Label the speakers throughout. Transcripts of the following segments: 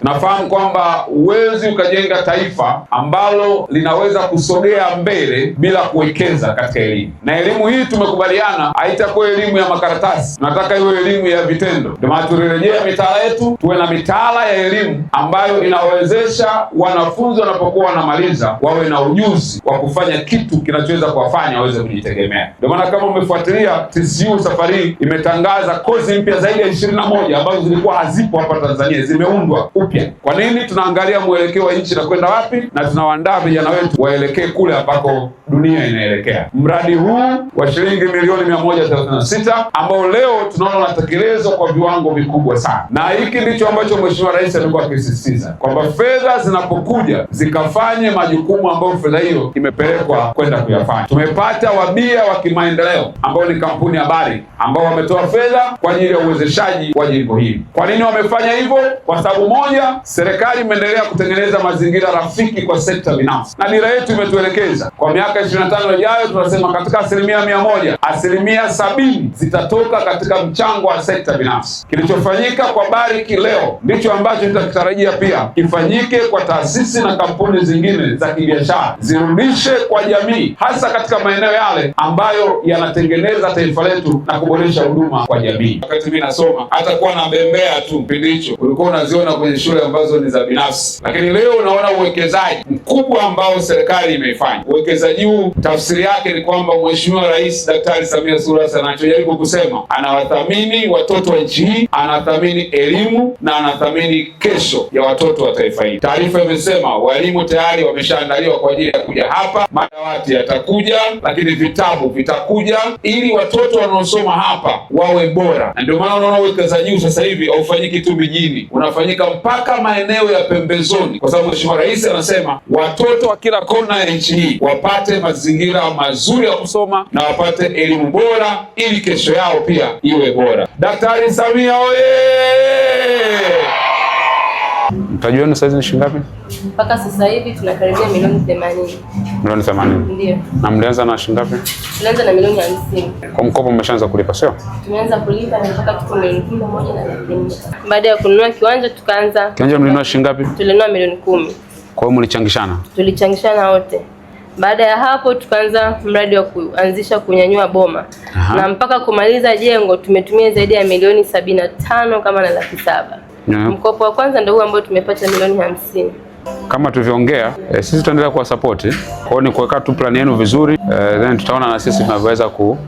Speaker 1: Nafahamu kwamba huwezi ukajenga taifa ambalo linaweza kusogea mbele bila kuwekeza katika elimu. Na elimu hii tumekubaliana haitakuwa elimu ya makaratasi. Tunataka iwe elimu ya vitendo. Ndio maana tulirejea mitaala yetu, tuwe na mitaala ya elimu ambayo inawezesha wanafunzi wanapokuwa wanamaliza wawe na ujuzi wa kufanya kitu kinachoweza kuwafanya waweze kujitegemea. Ndio maana kama umefuatilia, TCU safari hii imetangaza kozi mpya zaidi ya 21 ambazo zilikuwa hazipo hapa Tanzania, zimeundwa upya. Kwa nini? Tunaangalia mwelekeo wa nchi na kwenda wapi, na tunawaandaa vijana wetu waelekee kule ambako dunia inaelekea. Mradi huu wa shilingi milioni 136 ambao leo tunaona unatekelezwa kwa viwango vikubwa sana, na hiki ndicho ambacho Mheshimiwa Rais amekuwa akisisitiza kwamba fedha zinapokuja zikafanye majukumu ambayo fedha hiyo imepelekwa kwenda kuyafanya. Tumepata wabia wa kimaendeleo ambao ni kampuni ya Bari ambao wametoa fedha kwa ajili ya uwezeshaji wa jimbo hili. Kwa nini wamefanya hivyo? Kwa sababu moja, serikali imeendelea kutengeneza mazingira rafiki kwa sekta binafsi, na dira yetu imetuelekeza kwa miaka 25 ijayo, tunasema katika 100%, 70% zitatoka katika mchango wa sekta binafsi. Kilichofanyika kwa Bariki leo ndicho ambacho tutakitarajia pia kifanyike kwa taasisi na kampuni zingine za kibiashara, zirudishe kwa jamii, hasa katika maeneo yale ambayo yanatengeneza taifa letu na kuboresha huduma kwa jamii. Wakati mimi nasoma, hata kuwa na bembea tu kipindi hicho ulikuwa unaziona kwenye shule ambazo ni za binafsi, lakini leo unaona uwekezaji mkubwa ambao serikali imeifanya. Uwekezaji huu tafsiri yake ni kwamba Mheshimiwa Rais Daktari Samia Suluhu Hassan anachojaribu kusema, anawathamini watoto wa nchi hii, anathamini elimu na anathamini kesho ya watoto wa taifa hili. Taarifa imesema walimu tayari wameshaandaliwa kwa ajili ya kuja hapa, madawati yatakuja, lakini vitabu vitakuja ili watoto wanaosoma hapa wawe bora. Na ndio maana unaona uwekezaji huu sasa hivi haufanyiki tu mijini, unafanyika mpaka maeneo ya pembezoni, kwa sababu Mheshimiwa Rais anasema watoto wa kila kona ya nchi hii wapate mazingira mazuri ya kusoma na wapate elimu bora ili kesho yao pia iwe bora. Daktari Samia oye!
Speaker 2: Mtaji wenu sasa ni shilingi ngapi?
Speaker 3: Mpaka sasa hivi tunakaribia milioni 80.
Speaker 2: Milioni 80?
Speaker 3: Ndio.
Speaker 2: Na mlianza na shilingi ngapi?
Speaker 3: Tulianza na milioni 50.
Speaker 2: Kwa mkopo mmeshaanza kulipa, sio?
Speaker 3: Tumeanza kulipa na mpaka tuko milioni 1.4. Baada ya kununua kiwanja tukaanza.
Speaker 2: Kiwanja mlinunua shilingi ngapi?
Speaker 3: Tulinunua milioni 10.
Speaker 2: Kwa hiyo mlichangishana?
Speaker 3: Tulichangishana wote. Baada ya hapo tukaanza mradi wa kuanzisha kunyanyua boma. Na mpaka kumaliza jengo tumetumia zaidi ya milioni 75 kama na 700,000. Mkopo wa kwanza ndio huo ambao tumepata milioni 50.
Speaker 2: Kama tulivyoongea, sisi tutaendelea kuwa support. Kwa hiyo ni kuweka tu plan yenu vizuri, then tutaona na sisi tunavyoweza kuwa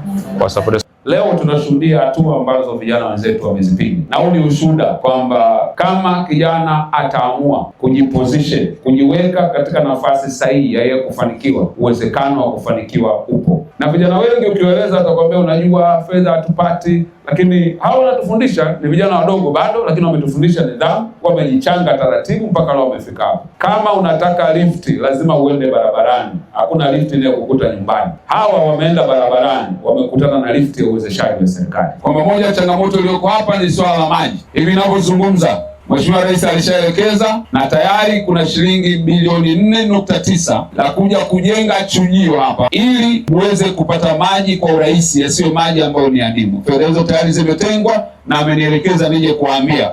Speaker 2: support.
Speaker 1: Leo tunashuhudia hatua ambazo vijana wenzetu wamezipiga, na huu ni ushuhuda kwamba kama kijana ataamua kujiposition, kujiweka katika nafasi sahihi ya yeye kufanikiwa, uwezekano wa kufanikiwa upo. Na vijana wengi ukiwaeleza atakwambia unajua fedha hatupati, lakini hao wanatufundisha ni vijana wadogo bado, lakini wametufundisha nidhamu, wamejichanga taratibu mpaka leo wamefika hapo. Kama unataka lifti lazima uende barabarani, hakuna lifti inayokukuta nyumbani. Hawa wameenda barabarani, wamekutana na lifti ya uwezeshaji wa serikali. Kwa moja changamoto iliyoko hapa ni swala la maji. Hivi ninavyozungumza Mheshimiwa Rais alishaelekeza na tayari kuna shilingi bilioni 4.9 la kuja kujenga chujio hapa ili uweze kupata maji kwa urahisi, yasiyo maji ambayo ni adimu. Fedha hizo tayari zimetengwa na amenielekeza nije kuambia